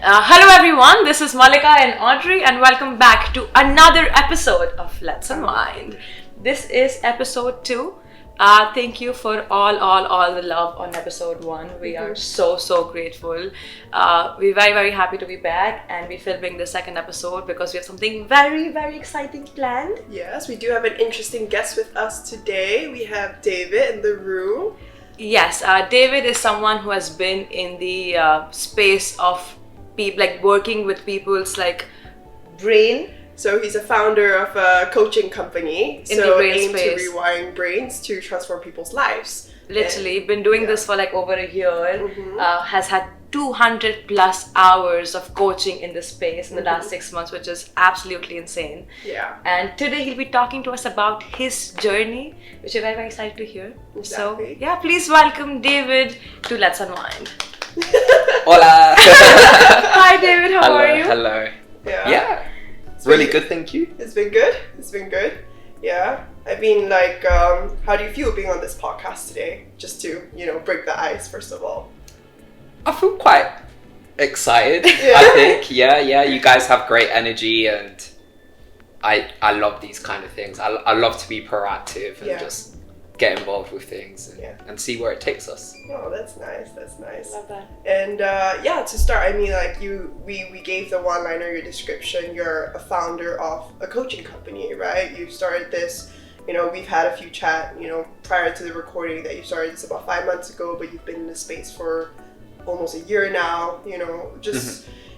Hello everyone, this is Malika and Audrey and welcome back to another episode of Let's Unwind. This is episode 2. Thank you for all the love on episode 1. We are so grateful. We're very happy to be back and we're filming the second episode because we have something very exciting planned. Yes, we do have an interesting guest with us today. We have David in the room. Yes, David is someone who has been in the space of working with people's brain. So he's a founder of a coaching company. In the brain aimed space. to rewiring brains to transform people's lives. Literally, been doing this for over a year. Has had 200 plus hours of coaching in this space in the last 6 months, which is absolutely insane. Yeah. And today he'll be talking to us about his journey, which we're very excited to hear. Exactly. So please welcome David to Let's Unwind. Hola! Hi David, how are you? Hello. Yeah. It's really good, thank you. It's been good. Yeah. I mean, how do you feel being on this podcast today? Just to, break the ice, first of all. I feel quite excited, I think. Yeah, you guys have great energy and I love these kind of things. I love to be proactive and just get involved with things and see where it takes us. Oh, that's nice. Love that. And to start, I mean, we gave the one-liner, your description. You're a founder of a coaching company, right? You started this, we've had a few chat, prior to the recording that you started this about 5 months ago, but you've been in this space for almost a year now,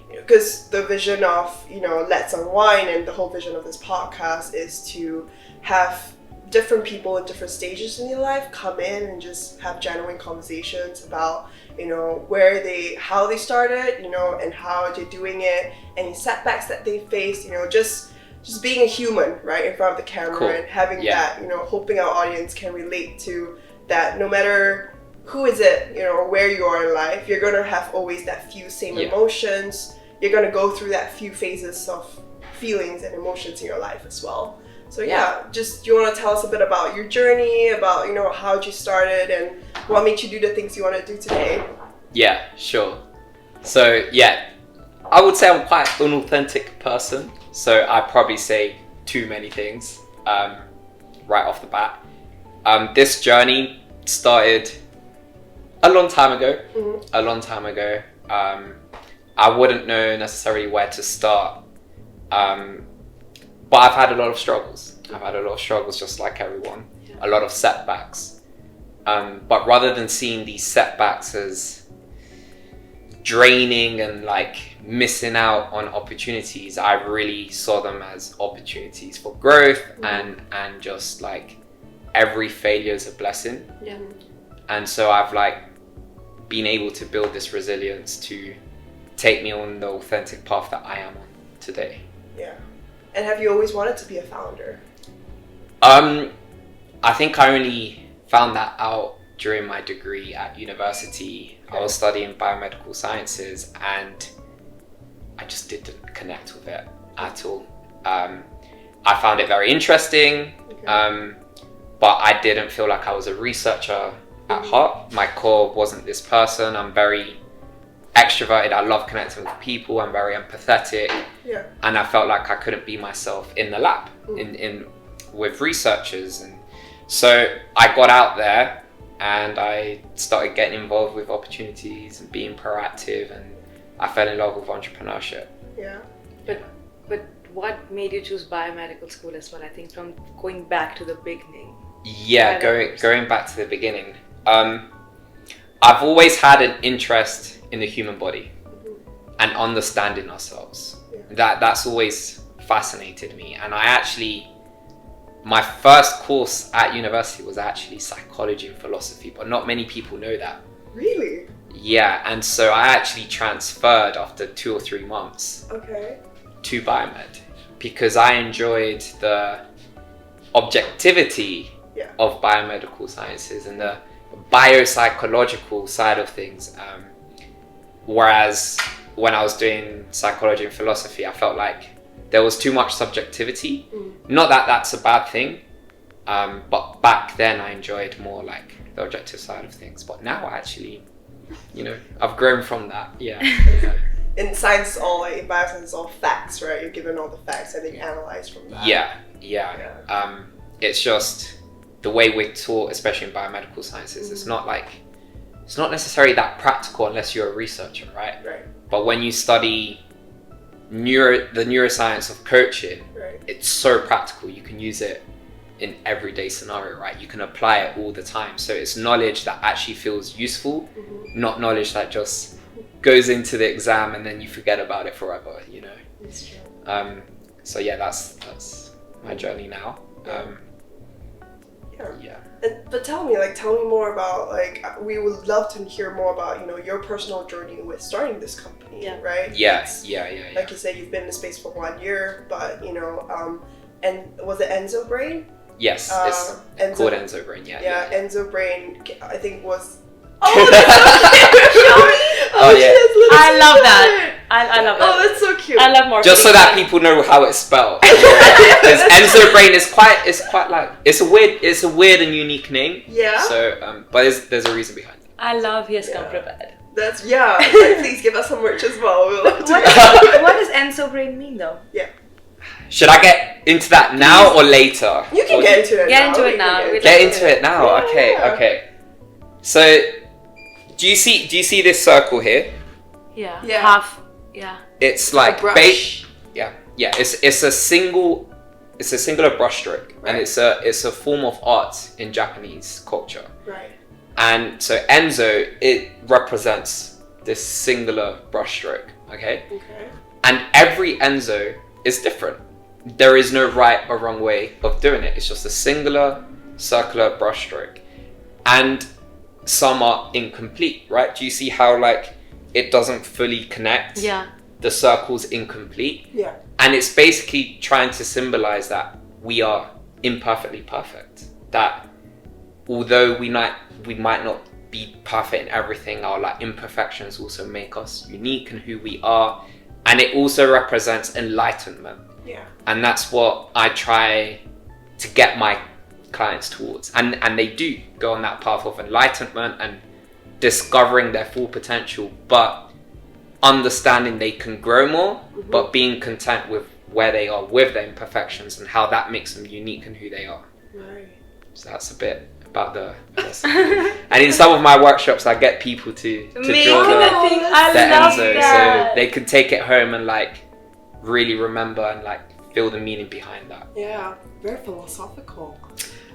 because the vision of, Let's Unwind and the whole vision of this podcast is to have different people in different stages in your life come in and just have genuine conversations about, how they started, and how they're doing it, any setbacks that they faced, just being a human, right, in front of the camera and having that, hoping our audience can relate to that no matter who is it, or where you are in life, you're going to have always that few same emotions. You're going to go through that few phases of feelings and emotions in your life as well. So just you want to tell us a bit about your journey, about, how you started and what made you do the things you want to do today? Yeah, sure. So I would say I'm quite an authentic person. So I probably say too many things right off the bat. This journey started a long time ago. I wouldn't know necessarily where to start. But I've had a lot of struggles. Just like everyone. A lot of setbacks. But rather than seeing these setbacks as draining and missing out on opportunities, I really saw them as opportunities for growth and just every failure is a blessing. Yeah. And so I've been able to build this resilience to take me on the authentic path that I am on today. Yeah. And have you always wanted to be a founder? I think I only found that out during my degree at university. I was studying biomedical sciences and I just didn't connect with it at all. I found it very interesting, but I didn't feel like I was a researcher at heart. My core wasn't this person. I'm very extroverted. I love connecting with people. I'm very empathetic. Yeah. And I felt like I couldn't be myself in the lab, in with researchers. And so I got out there and I started getting involved with opportunities and being proactive, and I fell in love with entrepreneurship. Yeah. But what made you choose biomedical school as well? I think from going back to the beginning. Yeah, going back to the beginning. I've always had an interest in the human body and understanding ourselves. That's always fascinated me. And my first course at university was actually psychology and philosophy, but not many people know that. Really? Yeah, and so I actually transferred after 2 or 3 months to BioMed because I enjoyed the objectivity of biomedical sciences and the biopsychological side of things. Whereas when I was doing psychology and philosophy, I felt like there was too much subjectivity. Not that that's a bad thing, but back then I enjoyed more the objective side of things. But now I actually, I've grown from that. Yeah. in science, all like in bioscience, it's all facts, right? You're given all the facts and then you analyze from that. Yeah. It's just the way we're taught, especially in biomedical sciences. It's not necessarily that practical unless you're a researcher, right? Right. But when you study the neuroscience of coaching, Right. it's so practical. You can use it in everyday scenario, right? You can apply it all the time. So it's knowledge that actually feels useful, not knowledge that just goes into the exam and then you forget about it forever, you know? That's true. So yeah, that's my journey now. Yeah. But tell me more about, like, we would love to hear more about, you know, your personal journey with starting this company, right? Yeah. Like you said, you've been in the space for 1 year, but, you know, and was it Enzo Brain? Yes, it's called Enzo Brain, yeah. Enzo Brain, I think was... Oh, that's so cute! I love that. I love that. Oh, that's so cute. I love more. Just so that people know how it's spelled. Because Enzo Brain is quite like, it's a weird and unique name. Yeah. So, but there's a reason behind it. I love he has come prepared. That's, like, please give us some merch as well. We'll love to what does Enzo Brain mean though? Yeah. Should I get into that now or later? You can get into it now. Get into it now. Okay. So, do you see this circle here? Yeah. Half. Yeah. It's like brush. It's a singular brushstroke, right. and it's a form of art in Japanese culture. Right. And so Enzo, it represents this singular brushstroke. Okay. And every Enzo is different. There is no right or wrong way of doing it. It's just a singular circular brushstroke, and some are incomplete. Right? Do you see how, like, it doesn't fully connect? Yeah. The circle's incomplete. Yeah. And it's basically trying to symbolize that we are imperfectly perfect. That although we might not be perfect in everything, our, like, imperfections also make us unique in who we are. And it also represents enlightenment. Yeah. And that's what I try to get my clients towards. And they do go on that path of enlightenment and discovering their full potential, but understanding they can grow more, but being content with where they are with their imperfections and how that makes them unique in who they are. Right. So that's a bit about the and in some of my workshops I get people to draw the Enzo so they can take it home and, like, really remember and, like, feel the meaning behind that. Yeah, very philosophical.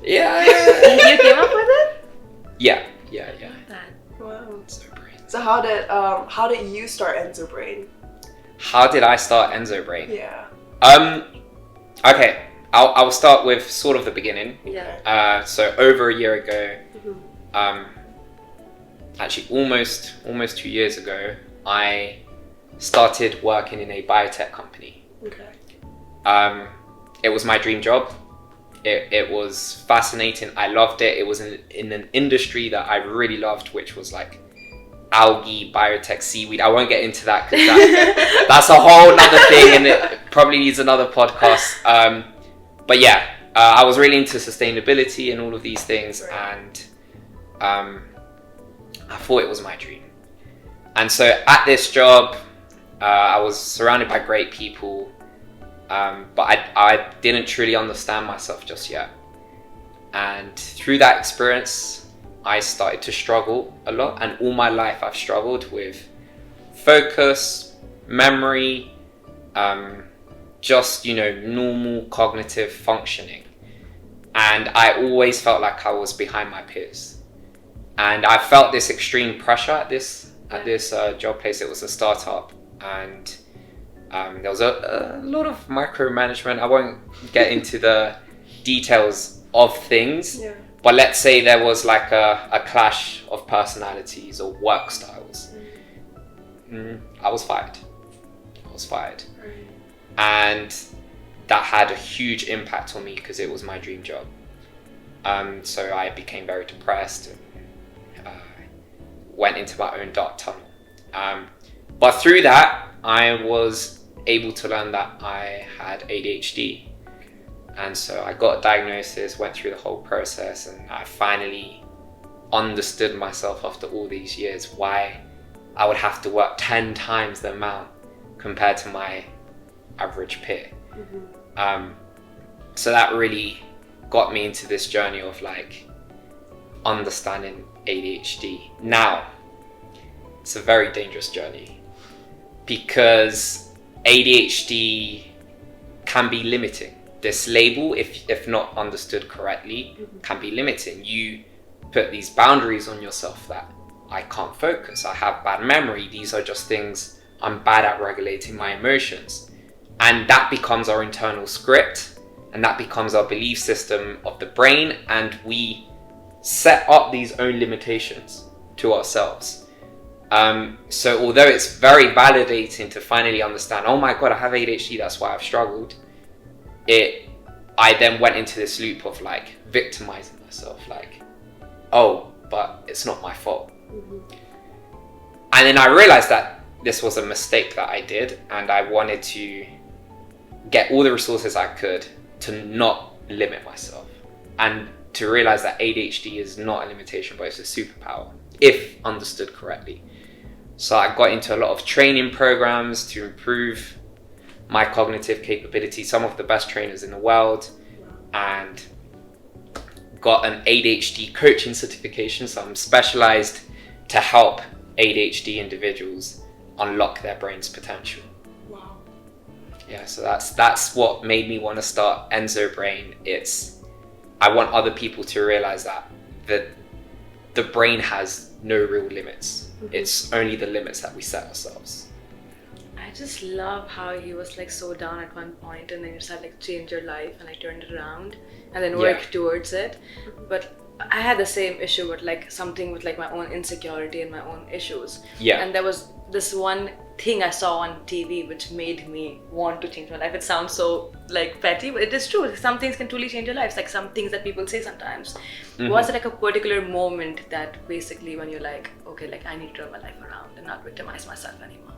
Yeah. You came up with it? Yeah. Wow. Enzo Brain. So how did you start Enzo Brain? How did I start Enzo Brain? Yeah. Okay, I'll start with sort of the beginning. Yeah. So over a year ago, actually almost 2 years ago, I started working in a biotech company. Okay. It was my dream job. It was fascinating. I loved it. It was in an industry that I really loved, which was, like, algae, biotech, seaweed. I won't get into that because that's a whole other thing and it probably needs another podcast. But yeah, I was really into sustainability and all of these things, and I thought it was my dream. And so at this job, I was surrounded by great people, but I didn't truly understand myself just yet. And through that experience, I started to struggle a lot, and all my life I've struggled with focus, memory, just, you know, normal cognitive functioning. And I always felt like I was behind my peers. And I felt this extreme pressure at this job place. It was a startup, and there was a lot of micromanagement. I won't get into the details of things. Yeah. But let's say there was like a clash of personalities or work styles. I was fired. And that had a huge impact on me because it was my dream job. So I became very depressed and went into my own dark tunnel. But through that, I was able to learn that I had ADHD. And so I got a diagnosis, went through the whole process, and I finally understood myself after all these years, why I would have to work 10 times the amount compared to my average peer. So that really got me into this journey of like understanding ADHD. Now, it's a very dangerous journey because ADHD can be limiting. This label, if not understood correctly, can be limiting. You put these boundaries on yourself that I can't focus, I have bad memory, these are just things, I'm bad at regulating my emotions. And that becomes our internal script, and that becomes our belief system of the brain, and we set up these own limitations to ourselves. So although it's very validating to finally understand, oh my God, I have ADHD, that's why I've struggled, I then went into this loop of like victimizing myself, like, oh, but it's not my fault. And then I realized that this was a mistake that I did, and I wanted to get all the resources I could to not limit myself, and to realize that ADHD is not a limitation, but it's a superpower if understood correctly. So I got into a lot of training programs to improve my cognitive capability, some of the best trainers in the world, and got an ADHD coaching certification. So I'm specialized to help ADHD individuals unlock their brain's potential. Wow. Yeah, so that's what made me want to start Enzo Brain. I want other people to realize that the brain has no real limits. It's only the limits that we set ourselves. I just love how he was like so down at one point, and then you said like change your life, and I turned it around and then work towards it. But I had the same issue with like something with like my own insecurity and my own issues. Yeah. And there was this one thing I saw on TV which made me want to change my life. It sounds so like petty, but it is true. Some things can truly change your lives. Like some things that people say sometimes. Was it like a particular moment that basically when you're like, okay, like I need to turn my life around and not victimize myself anymore?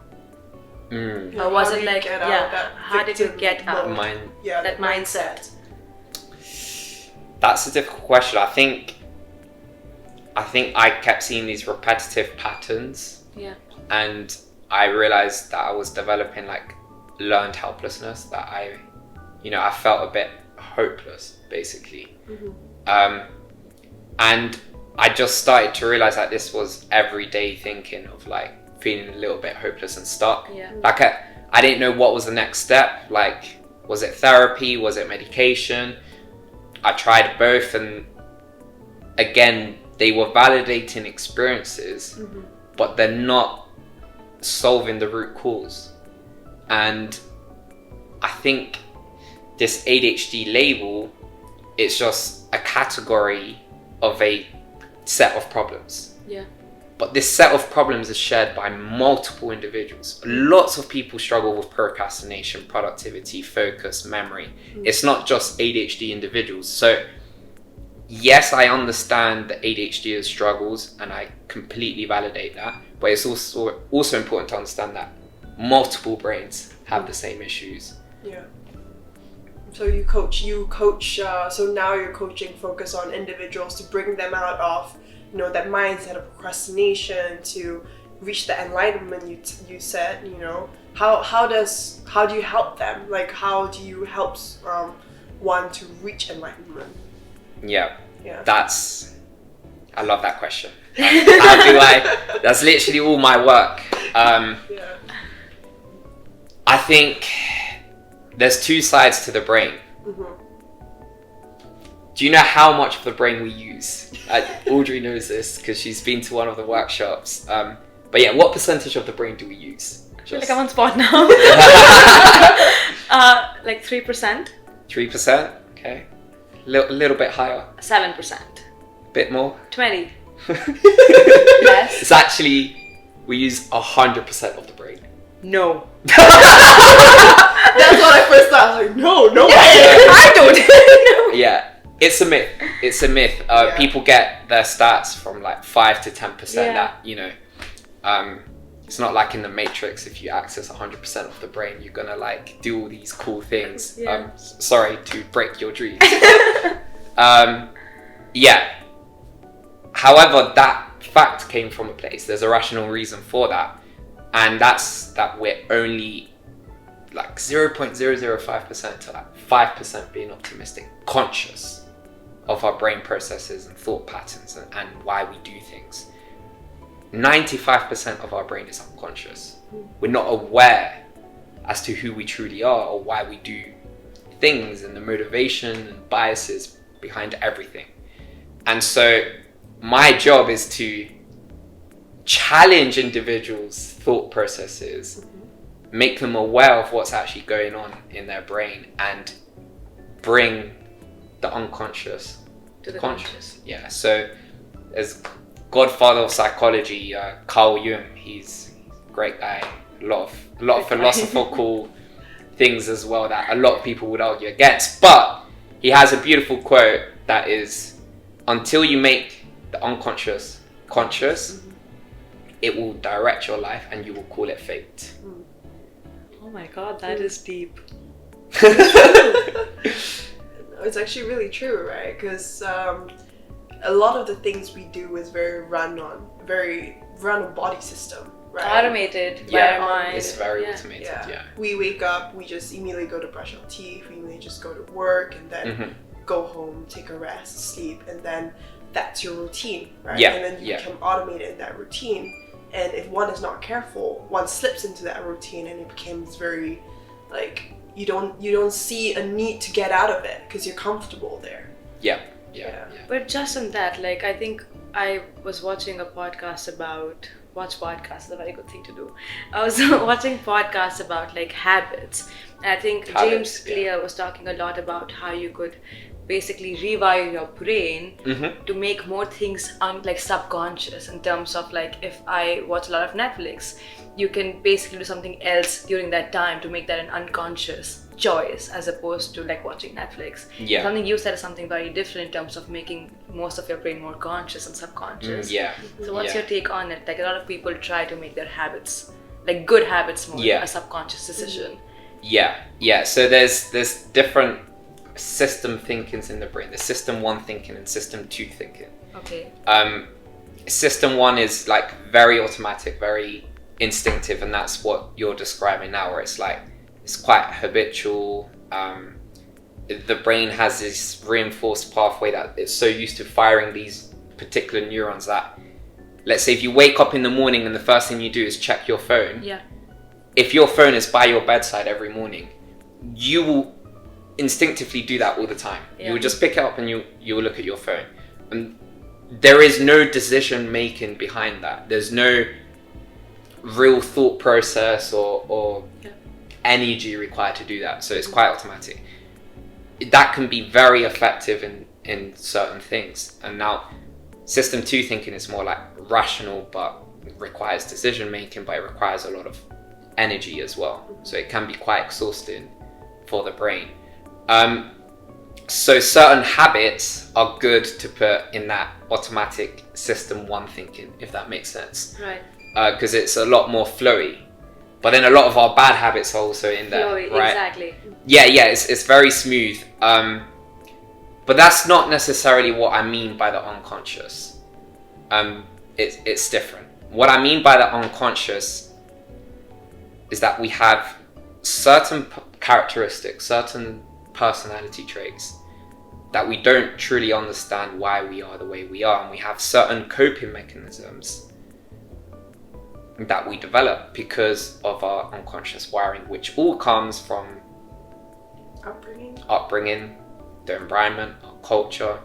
Or was it like, how did you get out that mindset? That's a difficult question. I think I kept seeing these repetitive patterns. Yeah. And I realized that I was developing like learned helplessness, that I felt a bit hopeless basically. And I just started to realize that this was everyday thinking of like feeling a little bit hopeless and stuck. Yeah. Like I didn't know what was the next step. Like, was it therapy? Was it medication? I tried both, and again, they were validating experiences, but they're not solving the root cause. And I think this ADHD label, it's just a category of a set of problems. Yeah. But this set of problems is shared by multiple individuals. Lots of people struggle with procrastination, productivity, focus, memory. It's not just ADHD individuals. So yes, I understand that ADHD has struggles, and I completely validate that. But it's also important to understand that multiple brains have the same issues. Yeah. So you coach. So now you're coaching focus on individuals to bring them out of that mindset of procrastination to reach the enlightenment. You said, how do you help them? Like, how do you help one to reach enlightenment? Yeah. I love that question. That's literally all my work. I think there's two sides to the brain. Do you know how much of the brain we use? Audrey knows this because she's been to one of the workshops. But yeah, what percentage of the brain do we use? I feel like I'm on spot now. Like 3%. 3%? Okay. Little bit higher. 7%. Bit more? 20. Less. It's actually, we use 100% of the brain. No. That's what I first thought. I was like, no. I don't. Yeah. It's a myth. People get their stats from like 5 to 10%. That it's not like in the Matrix. If you access 100% of the brain, you're gonna like do all these cool things. Yeah. Sorry to break your dreams. However, that fact came from a place. There's a rational reason for that. And that's that we're only like 0.005% to like 5% being optimistic, conscious of our brain processes and thought patterns and why we do things. 95% of our brain is unconscious. We're not aware as to who we truly are or why we do things and the motivation and biases behind everything. And so my job is to challenge individuals' thought processes, make them aware of what's actually going on in their brain, and bring the unconscious To the conscious. conscious. Yeah. So as godfather of psychology, Carl Jung, he's a great guy. A lot of philosophical things as well that a lot of people would argue against. But he has a beautiful quote that is, until you make the unconscious conscious, it will direct your life and you will call it fate. Oh my god, that is deep. It's actually really true, right? Because a lot of the things we do is very run on body system, right? Automated by Yeah, our mind. it's very automated. Yeah. Yeah. We wake up, we just immediately go to brush our teeth, we immediately just go to work, and then go home, take a rest, sleep, and then that's your routine, right? Yeah, And then you become automated in that routine. And if one is not careful, one slips into that routine and it becomes very, like, you don't see a need to get out of it because you're comfortable there. Yeah. But just on that, like, I think I was watching a podcast about, watch podcasts is a very good thing to do. I was watching podcasts about like habits. And I think James Clear was talking a lot about how you could basically rewire your brain to make more things like subconscious, in terms of like, if I watch a lot of Netflix, you can basically do something else during that time to make that an unconscious choice as opposed to like watching Netflix. Yeah. Something you said is something very different in terms of making most of your brain more conscious and subconscious. So what's your take on it? Like, a lot of people try to make their habits, like good habits, more a subconscious decision. So there's different system thinkings in the brain. There's system 1 thinking and system 2 thinking. Okay. System 1 is like very automatic, very instinctive, and that's what you're describing now, where it's like, it's quite habitual. The brain has this reinforced pathway that it's so used to firing these particular neurons that, let's say if you wake up in the morning and the first thing you do is check your phone. Yeah. If your phone is by your bedside every morning, you will instinctively do that all the time. Yeah. You will just pick it up and you will look at your phone. And there is no decision making behind that. There's no real thought process or energy required to do that. So it's quite automatic. That can be very effective in certain things. And now system 2 thinking is more like rational, but it requires decision making, but it requires a lot of energy as well. So it can be quite exhausting for the brain. So certain habits are good to put in that automatic system 1 thinking, if that makes sense. Right. Because it's a lot more flowy. But then a lot of our bad habits are also in there, Flowy, right? exactly. Yeah, it's very smooth. But that's not necessarily what I mean by the unconscious. It's different. What I mean by the unconscious is that we have certain characteristics, certain personality traits that we don't truly understand why we are the way we are, and we have certain coping mechanisms that we develop because of our unconscious wiring, which all comes from upbringing, the environment, our culture,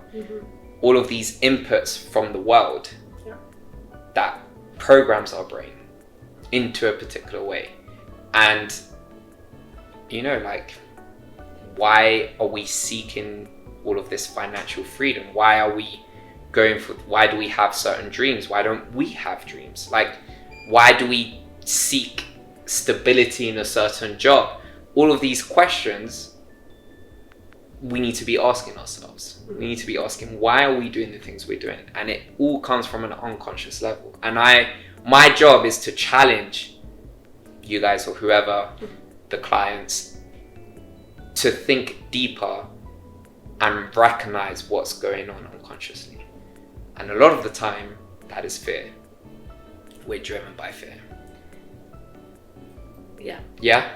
all of these inputs from the world that programs our brain into a particular way. And like, why are we seeking all of this financial freedom? Why do we have certain dreams? Why don't we have dreams? Like, why do we seek stability in a certain job? All of these questions we need to be asking ourselves. We need to be asking, why are we doing the things we're doing? And it all comes from an unconscious level. And my job is to challenge you guys, or whoever, the clients, to think deeper and recognize what's going on unconsciously. And a lot of the time, that is fear. We're driven by fear. Yeah. Yeah?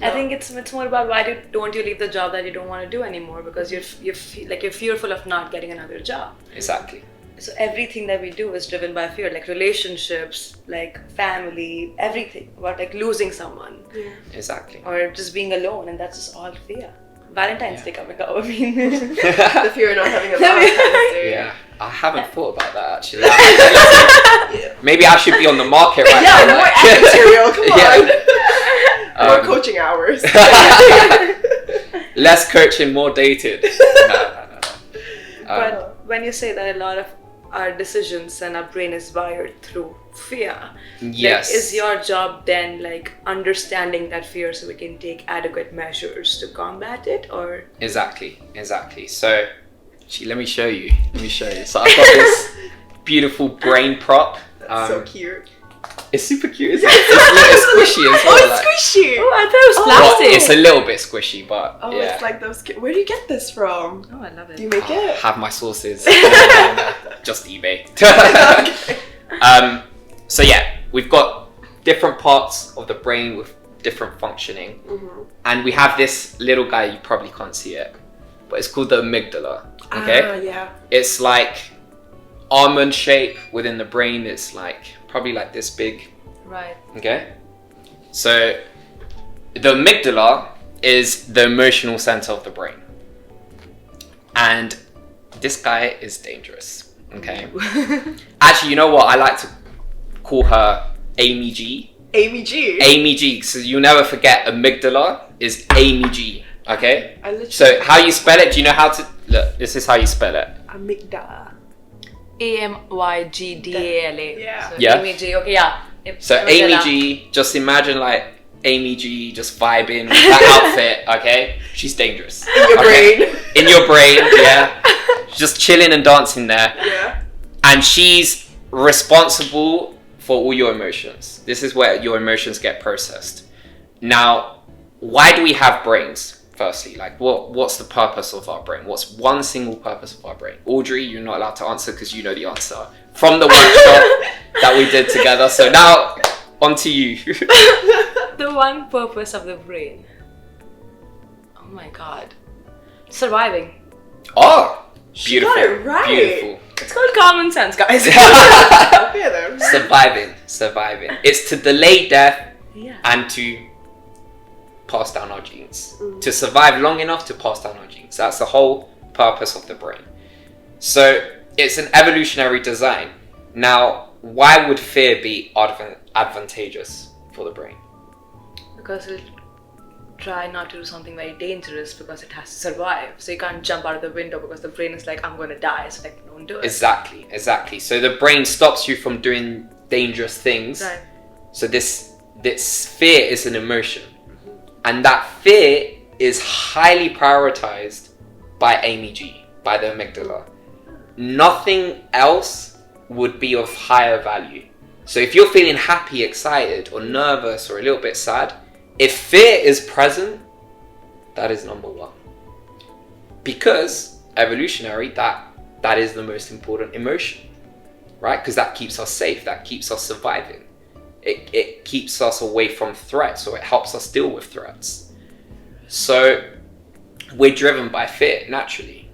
I think it's more about why don't you leave the job that you don't want to do anymore, because you're fearful of not getting another job. Exactly. So everything that we do is driven by fear, like relationships, like family, everything, about like losing someone. Yeah. Exactly. Or just being alone, and that's just all fear. Valentine's Day coming up, I mean. The fear of not having a Valentine's Day. Yeah, I haven't thought about that actually. Maybe I should be on the market right now. Yeah, more ad material, come on. More coaching hours. Less coaching, more dated. No. But when you say that a lot of our decisions and our brain is wired through fear, yes. Like, is your job then like understanding that fear so we can take adequate measures to combat it, or? Exactly. So, actually, let me show you. So I've got this beautiful brain prop. That's so cute. It's super cute, isn't it? It's squishy as well. Oh, it's squishy! Oh, I thought it was plastic. Well, it's a little bit squishy, but it's like those. Where do you get this from? Oh, I love it. Do you make I it? have my sources. Just eBay. Okay. So yeah, we've got different parts of the brain with different functioning, and we have this little guy. You probably can't see it, but it's called the amygdala. Okay. Yeah. It's like almond shape within the brain. It's like probably like this big. Right. Okay. So the amygdala is the emotional center of the brain, and this guy is dangerous. Okay. Actually, you know what? I like to call her Amy G. Amy G. Amy G. So you never forget, amygdala is Amy G. Okay. So how you spell it? Do you know how to look? This is how you spell it. Amygdala. AMYGDALA. Yeah. So Yeah. Amy G. Okay, yeah. So Amy G. Just imagine like Amy G. Just vibing with that outfit. Okay. She's dangerous. In your brain. In your brain. Yeah. Just chilling and dancing there. Yeah. And she's responsible for all your emotions. This is where your emotions get processed. Now, why do we have brains? Firstly, like what's the purpose of our brain? What's one single purpose of our brain? Audrey, you're not allowed to answer because you know the answer from the workshop that we did together. So now, on to you. The one purpose of the brain. Oh my god. Surviving. Oh, She beautiful. got it right. Beautiful. It's called common sense, guys. Okay then. Surviving. It's to delay death Yeah. and to pass down our genes. To survive long enough to pass down our genes. That's the whole purpose of the brain. So it's an evolutionary design. Now, why would fear be advantageous for the brain? Because it'll try not to do something very dangerous because it has to survive. So you can't jump out of the window because the brain is like, I'm going to die. So like, don't do it. Exactly. So the brain stops you from doing dangerous things. Right. So this fear is an emotion. And that fear is highly prioritized by Amy G, by the amygdala. Nothing else would be of higher value. So if you're feeling happy, excited, or nervous, or a little bit sad, if fear is present, that is number one. Because evolutionary, that is the most important emotion, right? Because that keeps us safe, that keeps us surviving. It keeps us away from threats, or it helps us deal with threats. So we're driven by fear naturally.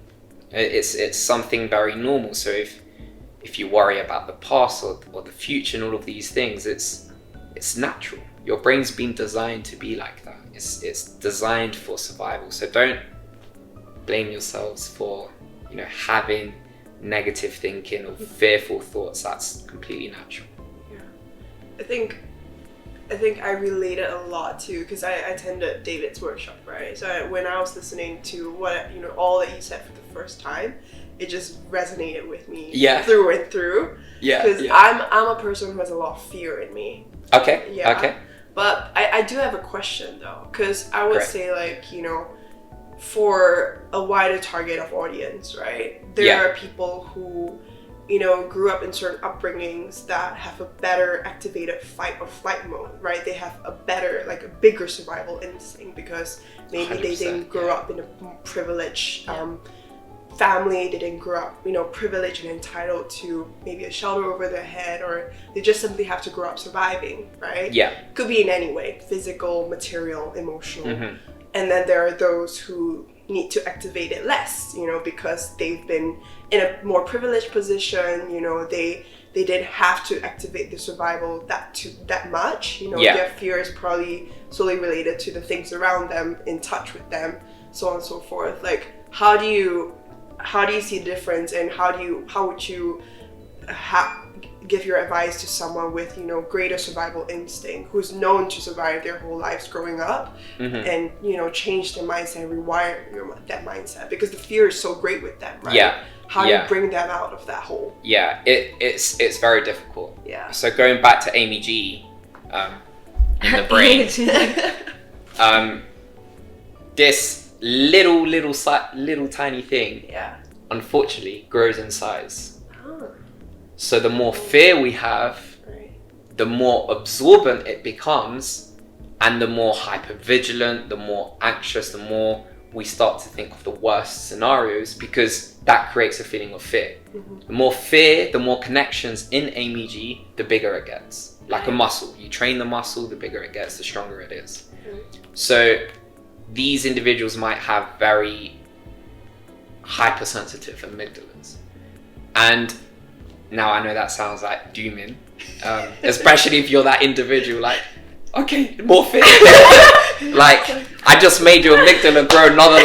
It's something very normal. So if you worry about the past or the future and all of these things, it's natural. Your brain's been designed to be like that. It's designed for survival. So don't blame yourselves for having negative thinking or fearful thoughts. That's completely natural. I think I related a lot too, because I attended David's workshop, right? So when I was listening to what all that you said for the first time, it just resonated with me through and through. Yeah. Because I'm a person who has a lot of fear in me. Okay. Yeah. Okay. But I do have a question though, because I would say for a wider target of audience, right? There are people who grew up in certain upbringings that have a better activated fight or flight mode, right? They have a better, a bigger survival instinct because maybe 100%, they didn't grow up in a privileged family, they didn't grow up, privileged and entitled to maybe a shelter over their head, or they just simply have to grow up surviving, right? Yeah. Could be in any way, physical, material, emotional. And then there are those who need to activate it less, because they've been in a more privileged position, they didn't have to activate the survival that much, Their fear is probably solely related to the things around them, in touch with them, so on and so forth. Like, how do you see the difference, and how would you give your advice to someone with greater survival instinct, who's known to survive their whole lives growing up, and change their mindset, rewire that mindset, because the fear is so great with them, right? How do you bring them out of that hole? It's very difficult. So going back to Amy G, in the brain, this little tiny thing, unfortunately, grows in size. So the more fear we have, the more absorbent it becomes, and the more hypervigilant, the more anxious, the more we start to think of the worst scenarios, because that creates a feeling of fear. The more fear, the more connections in AMG, the bigger it gets. Like a muscle. You train the muscle, the bigger it gets, the stronger it is. So these individuals might have very hypersensitive amygdalas. And now I know that sounds like dooming, especially if you're that individual, like, okay, more fear. Like, I just made your amygdala grow another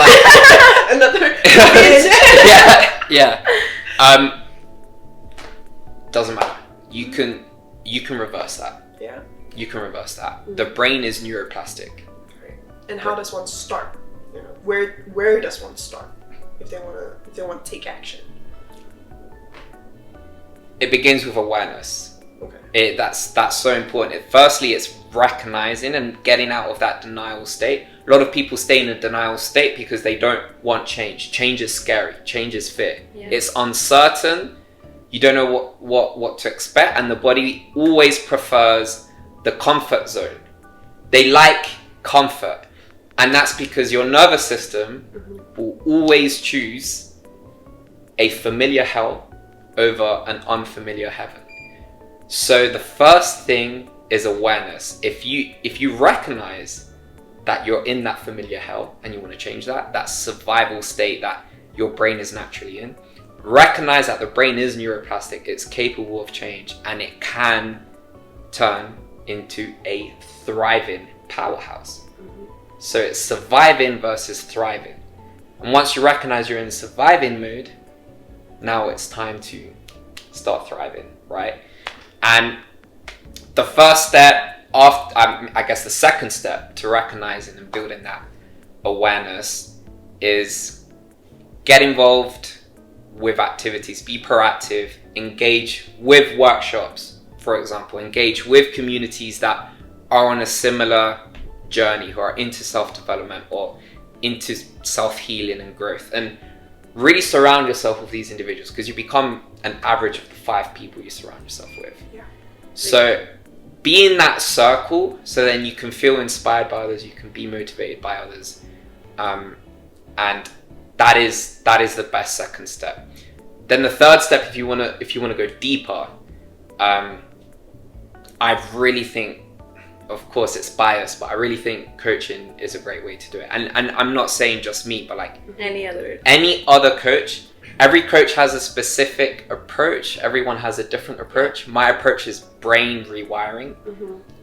doesn't matter. You can reverse that. You can reverse that. The brain is neuroplastic. And how does one start? Where does one start if they want to take action? It begins with awareness. That's so important. Firstly, it's recognizing and getting out of that denial state. A lot of people stay in a denial state because they don't want change. Change is scary. Change is fear. It's uncertain. You don't know what to expect, and the body always prefers the comfort zone. They like comfort, and that's because your nervous system will always choose a familiar hell over an unfamiliar heaven. So the first thing is awareness. If you recognize that you're in that familiar hell and you want to change that survival state that your brain is naturally in, recognize that the brain is neuroplastic, it's capable of change, and it can turn into a thriving powerhouse. So it's surviving versus thriving. And once you recognize you're in surviving mode, now it's time to start thriving, right? And the first step, I guess the second step to recognizing and building that awareness is get involved with activities, be proactive, engage with workshops, for example, engage with communities that are on a similar journey, who are into self-development or into self-healing and growth, and really surround yourself with these individuals, because you become an average of the 5 people you surround yourself with. So be in that circle, so then you can feel inspired by others, you can be motivated by others, and that is the best second step. Then the third step, if you want to go deeper, I really think, of course it's biased, but I really think coaching is a great way to do it. And I'm not saying just me, but like any other coach. Every coach has a specific approach. Everyone has a different approach. My approach is brain rewiring.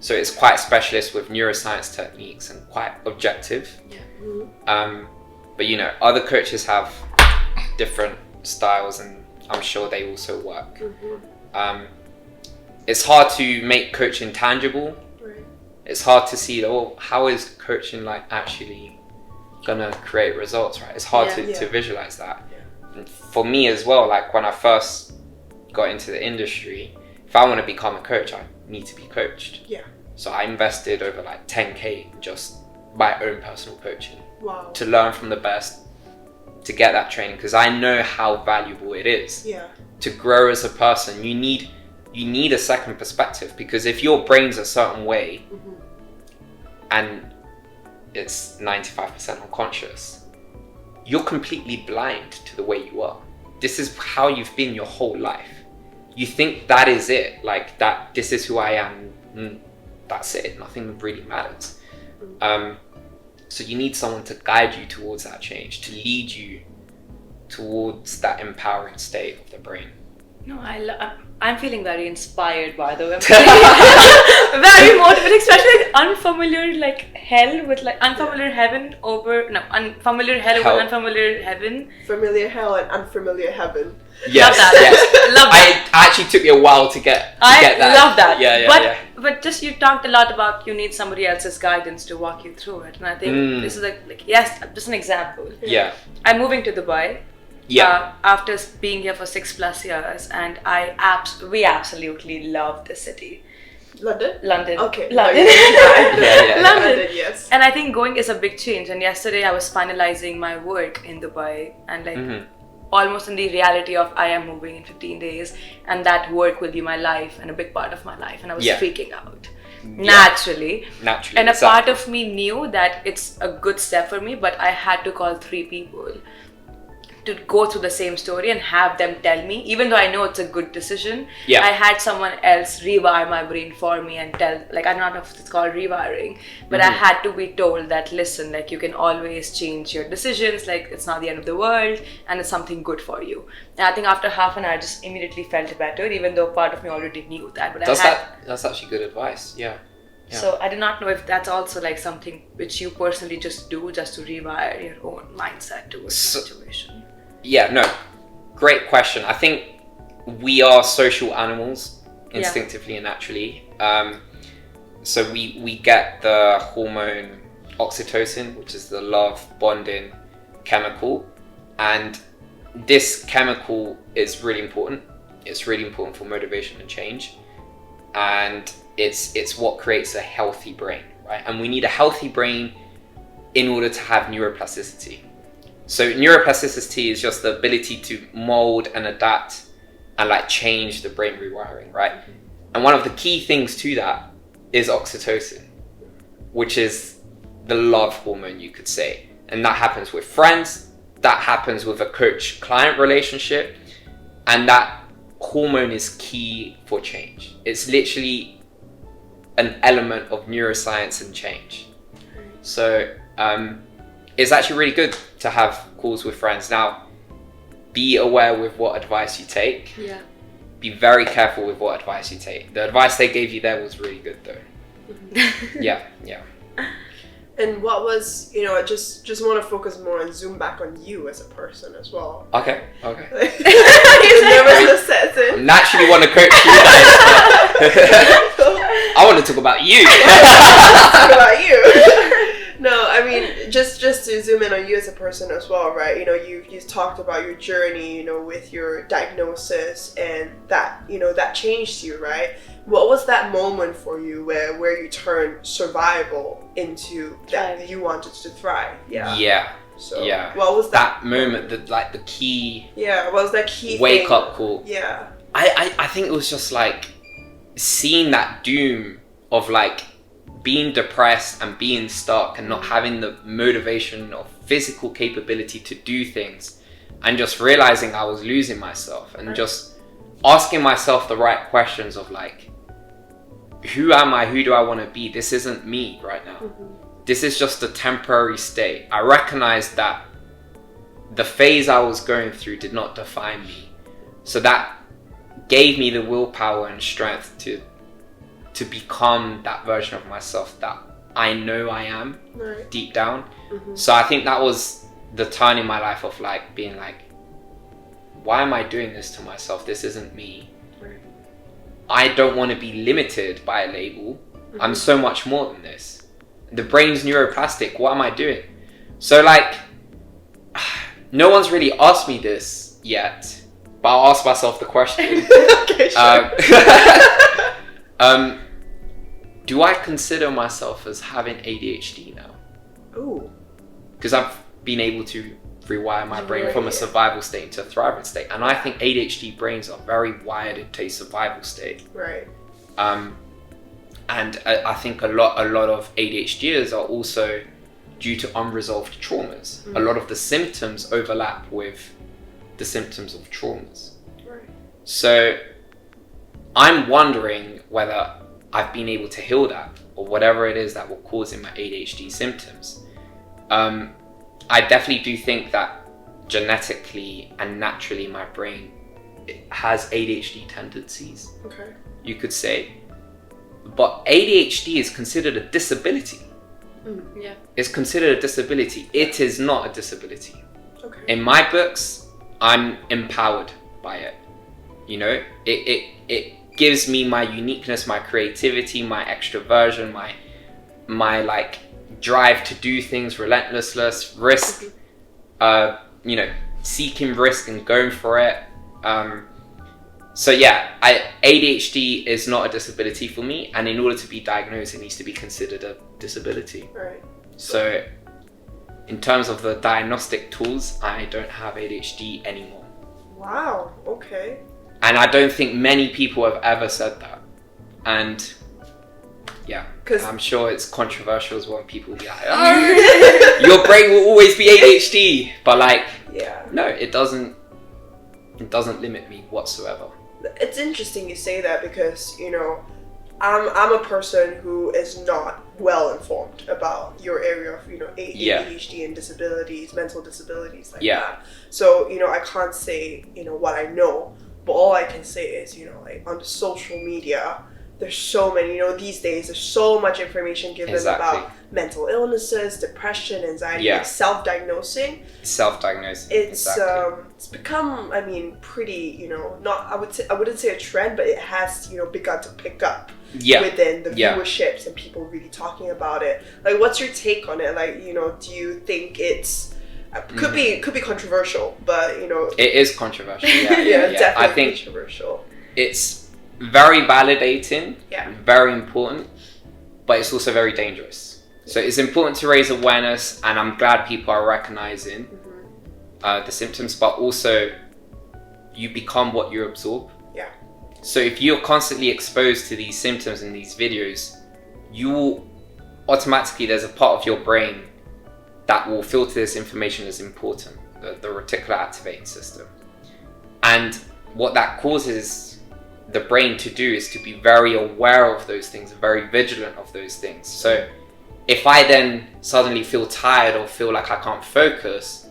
So it's quite specialist with neuroscience techniques and quite objective. But other coaches have different styles, and I'm sure they also work. It's hard to make coaching tangible. It's hard to see, how is coaching like actually gonna create results, right? It's hard to visualize that. And for me as well, like when I first got into the industry, if I want to become a coach, I need to be coached. So I invested over like 10K in just my own personal coaching to learn from the best, to get that training, because I know how valuable it is to grow as a person. You need a second perspective, because if your brain's a certain way and it's 95% unconscious, you're completely blind to the way you are. This is how you've been your whole life. You think that is it, like that this is who I am, that's it, nothing really matters. So you need someone to guide you towards that change, to lead you towards that empowering state of the brain. No, I'm feeling very inspired, by the way. I'm feeling very motivated, especially like unfamiliar like hell with like unfamiliar heaven over unfamiliar hell Hell. over unfamiliar heaven. Familiar hell and unfamiliar heaven. Yes, Love that. yes. Love that. It actually took me a while to get that. Love that. But But just you talked a lot about you need somebody else's guidance to walk you through it, and I think this is like yes, just an example. Yeah. I'm moving to Dubai. After being here for 6+ years, and we absolutely love the city. London. Okay. London. Yeah. London. Yes. And I think going is a big change. And yesterday I was finalizing my work in Dubai, and like almost in the reality of I am moving in 15 days, and that work will be my life and a big part of my life. And I was freaking out. Naturally. And a part of me knew that it's a good step for me, but I had to call 3 people to go through the same story and have them tell me, even though I know it's a good decision, I had someone else rewire my brain for me and tell, like, I don't know if it's called rewiring, but I had to be told that, listen, like, you can always change your decisions, like, it's not the end of the world, and it's something good for you. And I think after half an hour, I just immediately felt better, even though part of me already knew that. But that's actually good advice, yeah. So I do not know if that's also like something which you personally just do just to rewire your own mindset towards the situation. Yeah, no, great question. I think we are social animals instinctively and naturally. So we get the hormone oxytocin, which is the love bonding chemical, and this chemical is really important. It's really important for motivation and change, and it's what creates a healthy brain, right? And we need a healthy brain in order to have neuroplasticity. So neuroplasticity is just the ability to mold and adapt and like change the brain rewiring, right? And one of the key things to that is oxytocin, which is the love hormone, you could say. And that happens with friends, that happens with a coach-client relationship, and that hormone is key for change. It's literally an element of neuroscience and change. So it's actually really good to have calls with friends. Now, be aware with what advice you take. Yeah. Be very careful with what advice you take. The advice they gave you there was really good though. Yeah. And what was, I just want to focus more and zoom back on you as a person as well. Okay. Nervousness sets in. I naturally want to coach you guys, but I want to talk about you. Talk about you. No, I mean, just to zoom in on you as a person as well, right? You talked about your journey, with your diagnosis, and that, that changed you, right? What was that moment for you where you turned survival into that you wanted to thrive? Yeah. So what was that moment? The key. Yeah, what was that key wake up call? Yeah. I think it was just like seeing that doom of like being depressed and being stuck and not having the motivation or physical capability to do things, and just realizing I was losing myself, and just asking myself the right questions of like, who am I? Who do I want to be? This isn't me right now. This is just a temporary state. I recognized that the phase I was going through did not define me. So that gave me the willpower and strength to become that version of myself that I know I am deep down. So I think that was the turn in my life of like being like, why am I doing this to myself? This isn't me. I don't want to be limited by a label. I'm so much more than this. The brain's neuroplastic. What am I doing? So like, no one's really asked me this yet, but I'll ask myself the question. Okay, sure. Do I consider myself as having ADHD now? Ooh. Because I've been able to rewire my brain from a survival state into a thriving state. And I think ADHD brains are very wired into a survival state. Right. And I think a lot of ADHDers are also due to unresolved traumas. A lot of the symptoms overlap with the symptoms of traumas. Right. So I'm wondering whether I've been able to heal that, or whatever it is that will cause my ADHD symptoms. I definitely do think that genetically and naturally my brain has ADHD tendencies, Okay. you could say. But ADHD is considered a disability. Yeah. It's considered a disability. It is not a disability. Okay. In my books, I'm empowered by it. You know, it gives me my uniqueness, my creativity, my extroversion, my like drive to do things, relentlessness, risk, you know, seeking risk and going for it. So yeah, ADHD is not a disability for me, and in order to be diagnosed, it needs to be considered a disability. Right. So in terms of the diagnostic tools, I don't have ADHD anymore. Wow. Okay. And I don't think many people have ever said that. And yeah, 'Cause- I'm sure it's controversial as well. People will be like, your brain will always be ADHD. But like, Yeah. no, it doesn't limit me whatsoever. It's interesting you say that because, you know, I'm a person who is not well informed about your area of, you know, ADHD and disabilities, mental disabilities like that. So, you know, I can't say, you know, what I know, but all I can say is, you know, like on the social media, there's so many, you know, these days there's so much information given about mental illnesses, depression, anxiety, like self-diagnosing. Self-diagnosis. It's become, I mean, pretty, you know, I wouldn't say a trend, but it has, you know, begun to pick up within the viewerships and people really talking about it. Like, what's your take on it? Like, you know, do you think it's could be controversial, but you know, it is controversial. Definitely I think controversial. It's very validating, very important, but it's also very dangerous. So it's important to raise awareness, and I'm glad people are recognizing the symptoms, but also you become what you absorb. Yeah. So if you're constantly exposed to these symptoms in these videos, you will automatically, there's a part of your brain that will filter this information as important, the reticular activating system. And what that causes the brain to do is to be very aware of those things, very vigilant of those things. So if I then suddenly feel tired or feel like I can't focus,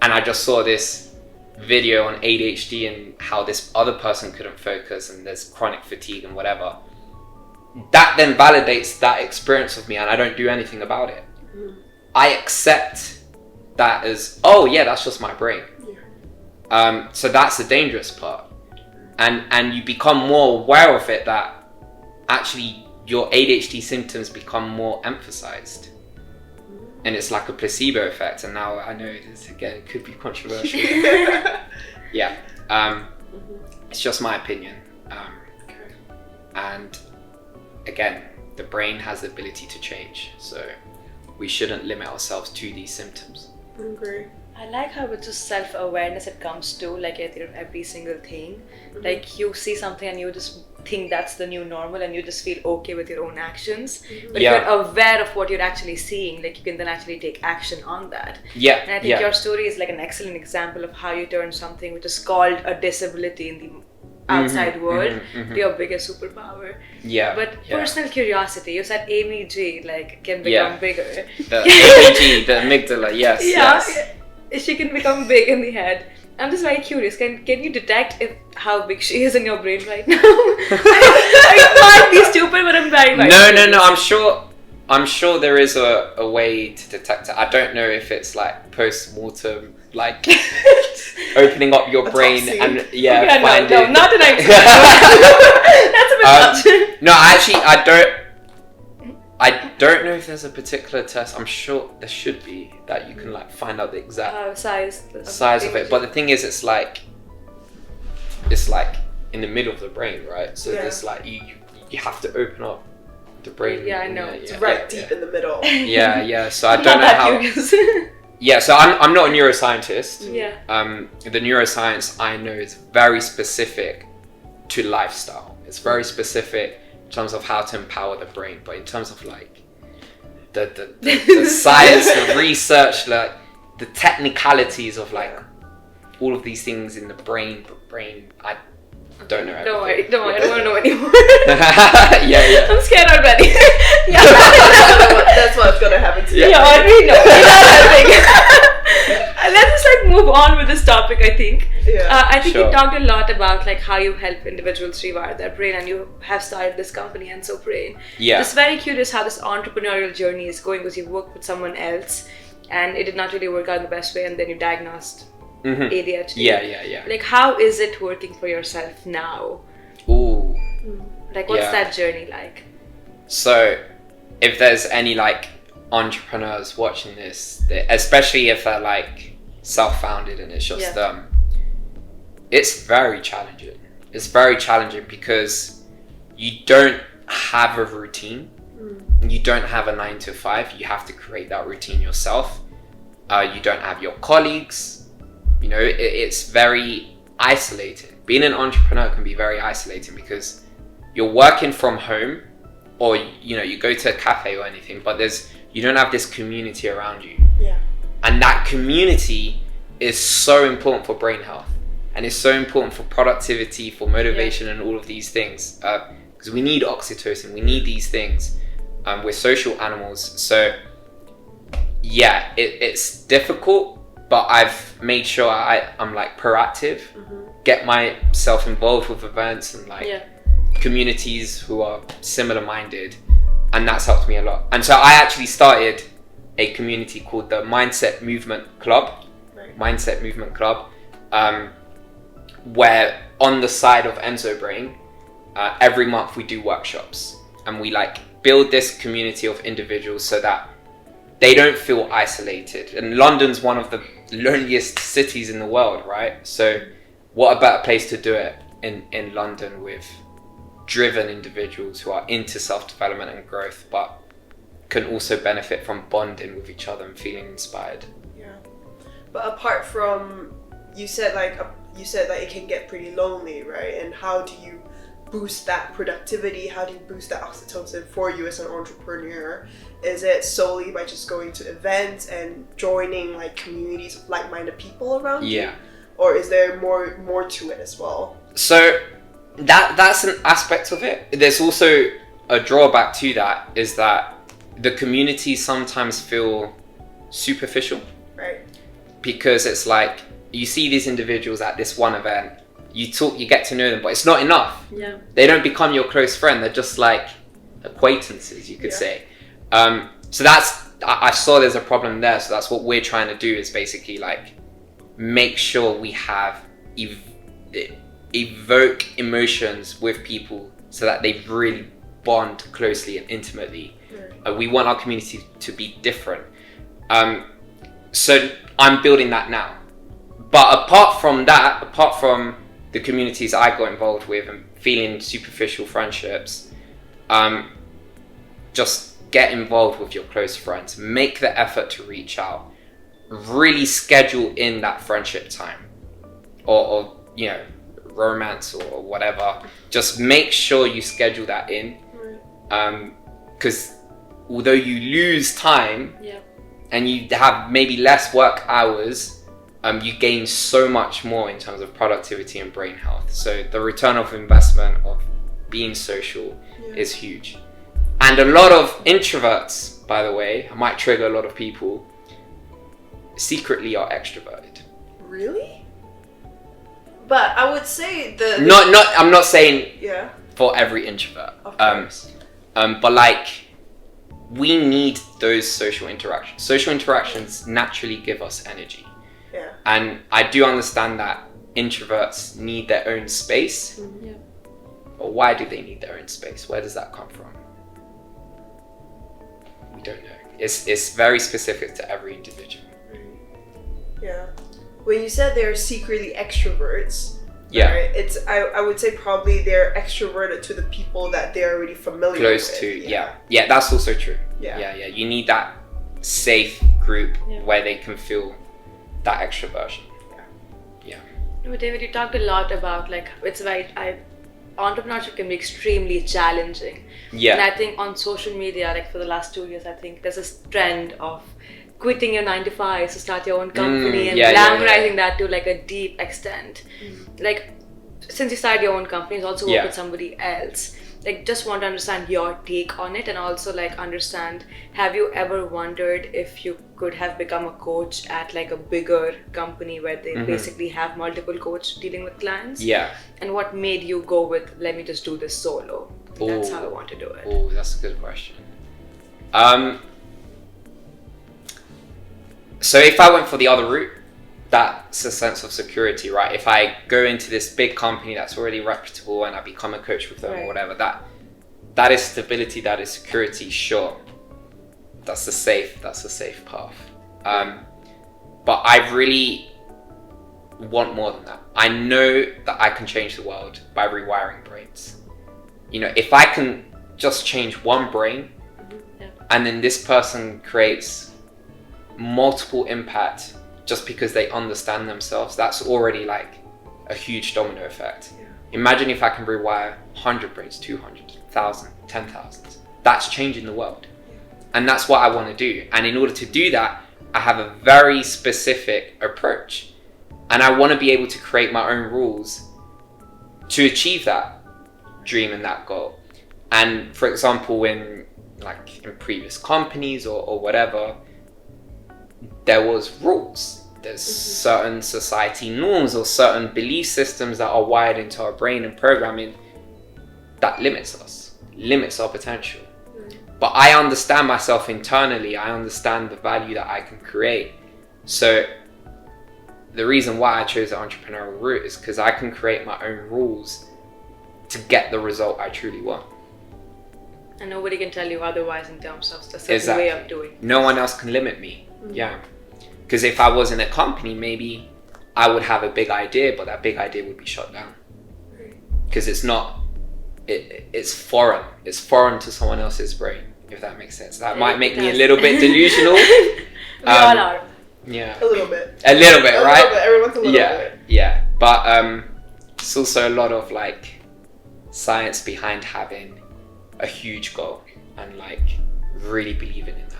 and I just saw this video on ADHD and how this other person couldn't focus and there's chronic fatigue and whatever, that then validates that experience of me, and I don't do anything about it. I accept that as, oh yeah, that's just my brain. So that's the dangerous part. And you become more aware of it, that actually your ADHD symptoms become more emphasized. And it's like a placebo effect. And now I know this, again, could be controversial. It's just my opinion. And again, the brain has the ability to change. So we shouldn't limit ourselves to these symptoms. I agree. I like how with just self-awareness it comes to, like, every single thing. Like, you see something and you just think that's the new normal and you just feel okay with your own actions. But if you're aware of what you're actually seeing, like, you can then actually take action on that. And I think your story is like an excellent example of how you turn something which is called a disability in the outside world to your biggest superpower. But personal curiosity, you said AMG, like, can become bigger. The AMG, the amygdala, yes. She can become big in the head. I'm just very curious. Can you detect how big she is in your brain right now? It might be stupid, but I'm very No. I'm sure there is a way to detect it. I don't know if it's like post-mortem, like opening up your brain and finding. No, not an That's a bit much. No, actually, I don't know if there's a particular test. I'm sure there should be that you can like find out the exact size of it. But the thing is, it's like in the middle of the brain, right? So there's like you have to open up the brain. Yeah, I know. It's right deep in the middle. So I don't know how. So I'm not a neuroscientist. The neuroscience I know is very specific to lifestyle. It's very specific in terms of how to empower the brain, but in terms of like the science, the research, like the technicalities of like all of these things in the brain. I don't know everything. Don't worry, I don't want to know anymore. yeah. I'm scared already. Yeah. That's what's gonna happen to you. Yeah, already know. Let's just like move on with this topic. I think. Yeah. I think Sure. you talked a lot about like how you help individuals rewire their brain, and you have started this company, Enzo Brain. Yeah. Just very curious how this entrepreneurial journey is going, because you worked with someone else, and it did not really work out in the best way, and then you diagnosed ADHD. Yeah. Like, how is it working for yourself now? Ooh. Like, what's Yeah. that journey like? So, if there's any like entrepreneurs watching this, especially if they're like self-founded and it's just it's very challenging. It's very challenging because you don't have a routine. You don't have a 9 to 5. You have to create that routine yourself. You don't have your colleagues. You know, it's very isolating. Being an entrepreneur can be very isolating because you're working from home, or you know, you go to a cafe or anything, but you don't have this community around you. Yeah. And that community is so important for brain health, and it's so important for productivity, for motivation, and all of these things. Because we need oxytocin, we need these things. We're social animals, so yeah, it's difficult, but I've made sure I'm like proactive, get myself involved with events and like communities who are similar minded, and that's helped me a lot. And so I actually started a community called the Mindset Movement Club, where on the side of Enzo Brain, every month we do workshops, and we like build this community of individuals so that they don't feel isolated. And London's one of the loneliest cities in the world, right? So what a better place to do it in London with driven individuals who are into self-development and growth, but can also benefit from bonding with each other and feeling inspired. Yeah. But apart from, you said it can get pretty lonely, right? And how do you boost that productivity? How do you boost that oxytocin for you as an entrepreneur? Is it solely by just going to events and joining like communities of like-minded people around you? Or is there more to it as well? So that's an aspect of it. There's also a drawback to that, is that the communities sometimes feel superficial. Right. Because it's like, you see these individuals at this one event, you talk, you get to know them, but it's not enough. Yeah. They don't become your close friend. They're just like acquaintances, you could say. So I saw there's a problem there. So that's what we're trying to do, is basically like make sure we have evoke emotions with people so that they really bond closely and intimately. We want our community to be different. So I'm building that now. But apart from the communities I got involved with and feeling superficial friendships, just get involved with your close friends. Make the effort to reach out. Really schedule in that friendship time, or you know, romance or whatever. Just make sure you schedule that in, because although you lose time and you have maybe less work hours, you gain so much more in terms of productivity and brain health. So the return of investment of being social is huge. And a lot of introverts, by the way, I might trigger a lot of people, secretly are extroverted. Really? But I would say I'm not saying yeah, for every introvert. of course. But like, we need those social interactions. Social interactions naturally give us energy. Yeah. And I do understand that introverts need their own space. But why do they need their own space? Where does that come from? We don't know. It's very specific to every individual. Yeah. When you said they're secretly extroverts, Yeah. right, it's I would say probably they're extroverted to the people that they're already familiar Close with. to, yeah, that's also true. Yeah. You need that safe group where they can feel that extroversion. But David, you talked a lot about like, it's very, entrepreneurship can be extremely challenging. Yeah. And I think on social media, like for the last 2 years, I think there's this trend of quitting your 9 to 5 to start your own company and glamorizing that to like a deep extent. Like, since you started your own company, you also work with somebody else. Like, just want to understand your take on it, and also like understand, have you ever wondered if you could have become a coach at like a bigger company where they basically have multiple coaches dealing with clients? Yeah. And what made you go with, let me just do this solo? That's how I want to do it. Oh, that's a good question. So if I went for the other route, that's a sense of security, right? If I go into this big company that's already reputable and I become a coach with them or whatever, that is stability, that is security, sure. That's a safe path. But I really want more than that. I know that I can change the world by rewiring brains. You know, if I can just change one brain and then this person creates multiple impact just because they understand themselves, that's already like a huge domino effect. Imagine if I can rewire 100 brains, 200, 1,000, 10,000. That's changing the world. And that's what I want to do. And in order to do that, I have a very specific approach. And I want to be able to create my own rules to achieve that dream and that goal. And for example, in previous companies or whatever, there was rules. There's certain society norms or certain belief systems that are wired into our brain and programming that limits us, limits our potential. But I understand myself internally. I understand the value that I can create. So the reason why I chose the entrepreneurial route is because I can create my own rules to get the result I truly want. And nobody can tell you otherwise in terms of the certain way of doing it. No one else can limit me. Yeah. Because if I was in a company, maybe I would have a big idea, but that big idea would be shut down. Because it's not, it's foreign. It's foreign to someone else's brain, if that makes sense. That might make me a little bit delusional. We all are. Yeah. A little bit. A little bit, right? A little bit. Everyone's a little bit. Yeah. But it's also a lot of like science behind having a huge goal and like really believing in that.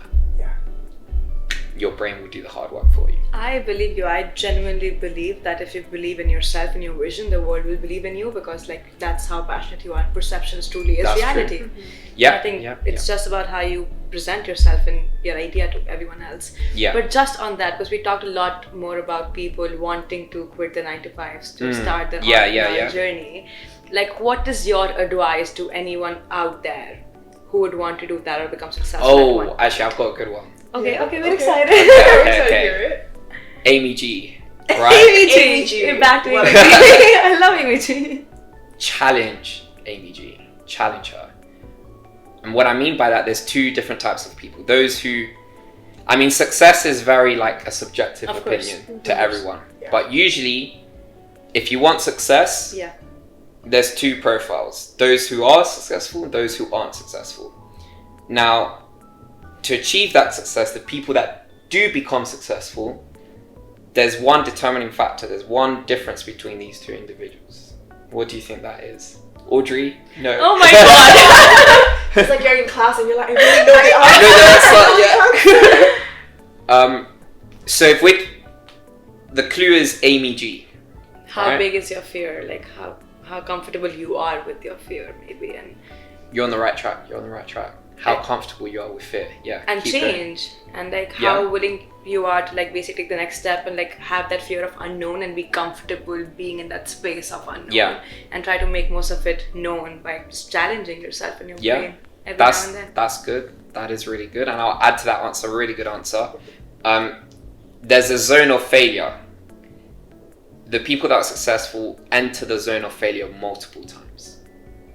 Your brain will do the hard work for you. I believe you. I genuinely believe that if you believe in yourself and your vision, the world will believe in you, because like that's how passionate you are. Perceptions truly is that's reality. True. Yeah. I think it's just about how you present yourself and your idea to everyone else. Yeah. But just on that, because we talked a lot more about people wanting to quit the 9 to 5s to start their entrepreneurial journey. Like, what is your advice to anyone out there who would want to do that or become successful at one? Actually, I've got a good one. Okay, we're excited. We're excited to hear it. Amy G. Right? Amy G. We're back to Amy G. I love Amy G. Challenge Amy G. Challenge her. And what I mean by that, there's two different types of people. Those who, success is very like a subjective opinion to everyone. Yeah. But usually, if you want success, there's two profiles. Those who are successful and those who aren't successful. Now, to achieve that success, the people that do become successful, there's one determining factor. There's one difference between these two individuals. What do you think that is? Audrey? No. Oh my god! It's like you're in class and you're like, I really know the answer. So if the clue is Amy G. How big is your fear? Like how comfortable you are with your fear, maybe, and you're on the right track. How comfortable you are with fear, and change, and like how willing you are to like basically take the next step and like have that fear of unknown and be comfortable being in that space of unknown, and try to make most of it known by just challenging yourself in your brain every now and then. That's good. That is really good, and I'll add to that answer. Really good answer. There's a zone of failure. The people that are successful enter the zone of failure multiple times.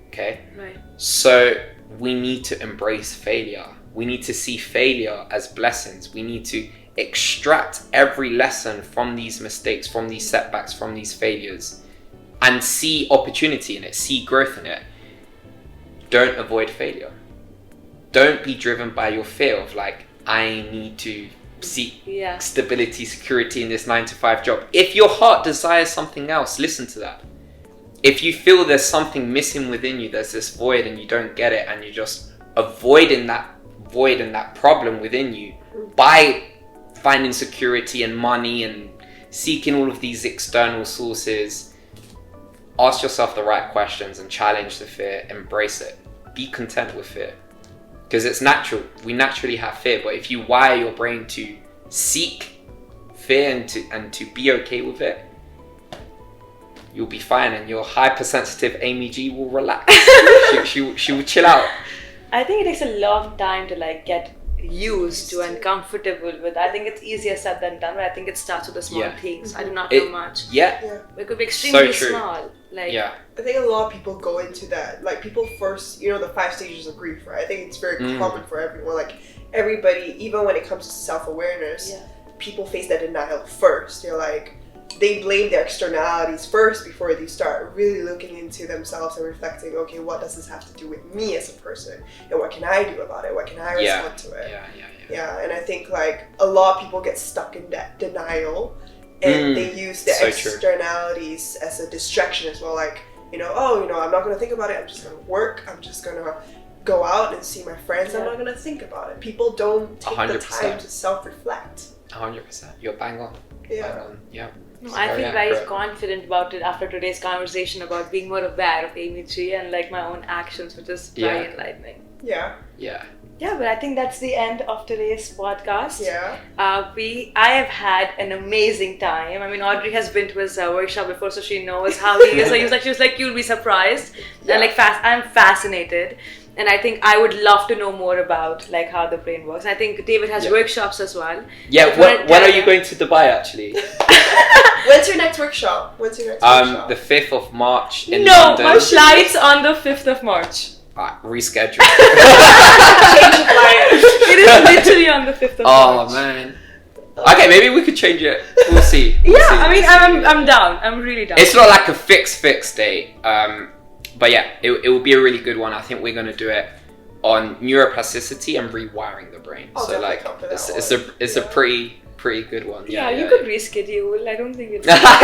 Okay. Right. So we need to embrace failure. We need to see failure as blessings. We need to extract every lesson from these mistakes, from these setbacks, from these failures, and see opportunity in it, see growth in it. Don't avoid failure. Don't be driven by your fear of like, I need to seek stability, security in this 9 to 5 job. If your heart desires something else, listen to that. if you feel there's something missing within you, there's this void and you don't get it, and you're just avoiding that void and that problem within you by finding security and money and seeking all of these external sources, ask yourself the right questions and challenge the fear, embrace it, be content with fear. Because it's natural, we naturally have fear, but if you wire your brain to seek fear and to be okay with it, you'll be fine, and your hypersensitive Amy G will relax. she will chill out. I think it takes a long time to like get used to and comfortable with. I think it's easier said than done, but I think it starts with the small things. I do not know much. It could be extremely small. Like I think a lot of people go into that. Like people first, the 5 stages of grief, right? I think it's very common for everyone. Like everybody, even when it comes to self-awareness, people face that denial first. They're like, they blame their externalities first before they start really looking into themselves and reflecting, okay, what does this have to do with me as a person? And what can I do about it? What can I respond to it? Yeah, and I think like a lot of people get stuck in that denial, and they use the externalities as a distraction as well. Like, I'm not going to think about it. I'm just going to work. I'm just going to go out and see my friends. I'm not going to think about it. People don't take 100%. The time to self-reflect. 100%. You're bang on. Yeah. No, I feel very confident about it after today's conversation about being more aware of Amy G and like my own actions, which is very enlightening. Yeah, but I think that's the end of today's podcast. I have had an amazing time. I mean, Audrey has been to his workshop before, so she knows how he is. So she was like, you'll be surprised. And I'm fascinated. And I think I would love to know more about like how the brain works. I think David has workshops as well. Yeah, when are you going to Dubai actually? When's your next workshop? The 5th of March in London. London. My flight's on the 5th of March. Reschedule. Change the flight. It is literally on the 5th of March. Oh man. Okay, maybe we could change it. We'll see. I'm down. I'm really down. It's not like a fixed date. But yeah, it will be a really good one. I think we're going to do it on neuroplasticity and rewiring the brain. So like, it's a pretty good one. You could reschedule. I don't think it's a lot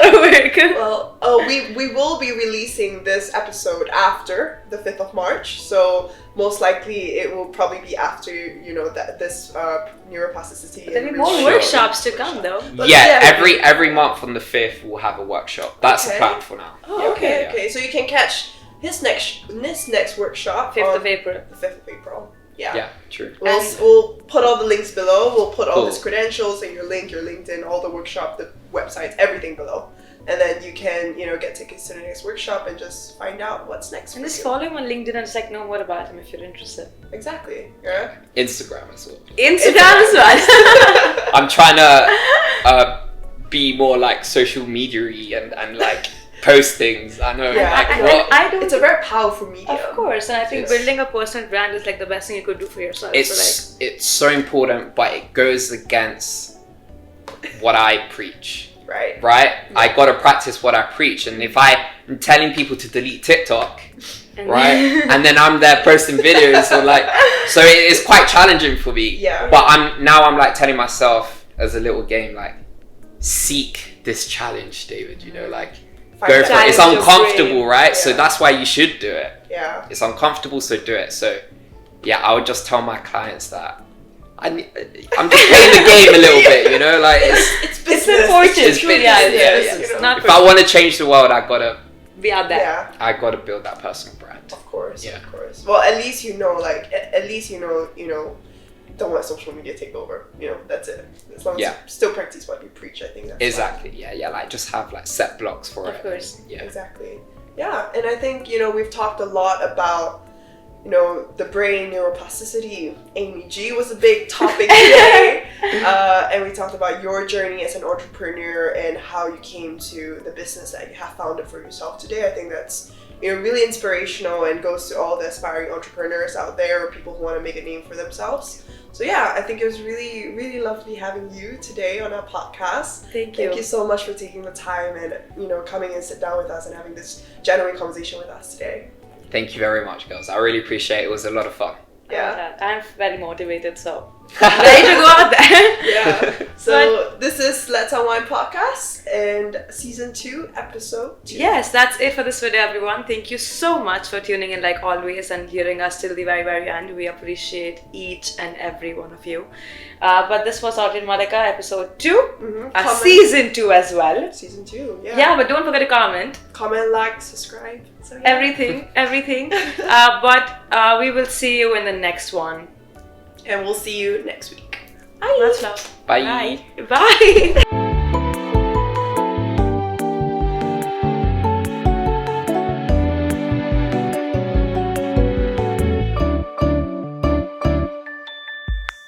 of work. Well, we will be releasing this episode after the 5th of March. So most likely it will probably be after, this neuroplasticity. There'll be more workshops to come though. Every month on the 5th we'll have a workshop. That's the plan for now. Okay. So you can catch his next workshop 5th of April. The 5th of April. Yeah, true. We'll put all the links below. We'll put all his credentials and your link, your LinkedIn, all the workshop, the websites, everything below. And then you can, get tickets to the next workshop and just find out what's next. And just follow him on LinkedIn and just like know more about him if you're interested. Exactly. Yeah. Instagram as well. I'm trying to be more like social media-y and like post things. I know. It's a very powerful medium. Of course, and I think building a personal brand is like the best thing you could do for yourself. It's so important, but it goes against what I preach. Right. Yeah. I gotta practice what I preach, and if I'm telling people to delete TikTok, and then I'm there posting videos, so it is quite challenging for me. Yeah. But I'm like telling myself as a little game, like, seek this challenge, David. Go for it. It's uncomfortable, right? Yeah. So that's why you should do it. Yeah. It's uncomfortable, so do it. So, I would just tell my clients that I'm just playing the game a little bit, it's business. It's important. It's business. If I want to change the world, I gotta be out there. Yeah. I gotta build that personal brand. Of course. Well, at least don't let social media take over. That's it. As long as you still practice what you preach, I think that's exactly fine. Like just have like set blocks for it. Of course. Yeah. Exactly. Yeah, and I think we've talked a lot about the brain, neuroplasticity. Amy G was a big topic today, and we talked about your journey as an entrepreneur and how you came to the business that you have founded for yourself today. I think that's really inspirational and goes to all the aspiring entrepreneurs out there or people who want to make a name for themselves. So I think it was really, really lovely having you today on our podcast. Thank you. Thank you so much for taking the time and coming and sit down with us and having this genuine conversation with us today. Thank you very much, girls. I really appreciate it. It was a lot of fun. Yeah. I'm very motivated, so ready to go out there. Yeah. So this is Let's Unwind podcast and season 2, episode 2. Yes, that's it for this video, everyone. Thank you so much for tuning in like always and hearing us till the very, very end. We appreciate each and every one of you. But this was Audrey and Malika, episode 2. Season 2 as well. Season 2, yeah. Yeah, but don't forget to comment. Comment, like, subscribe. So, yeah. Everything. But we will see you in the next one. And we'll see you next week. Much love. Bye. Bye.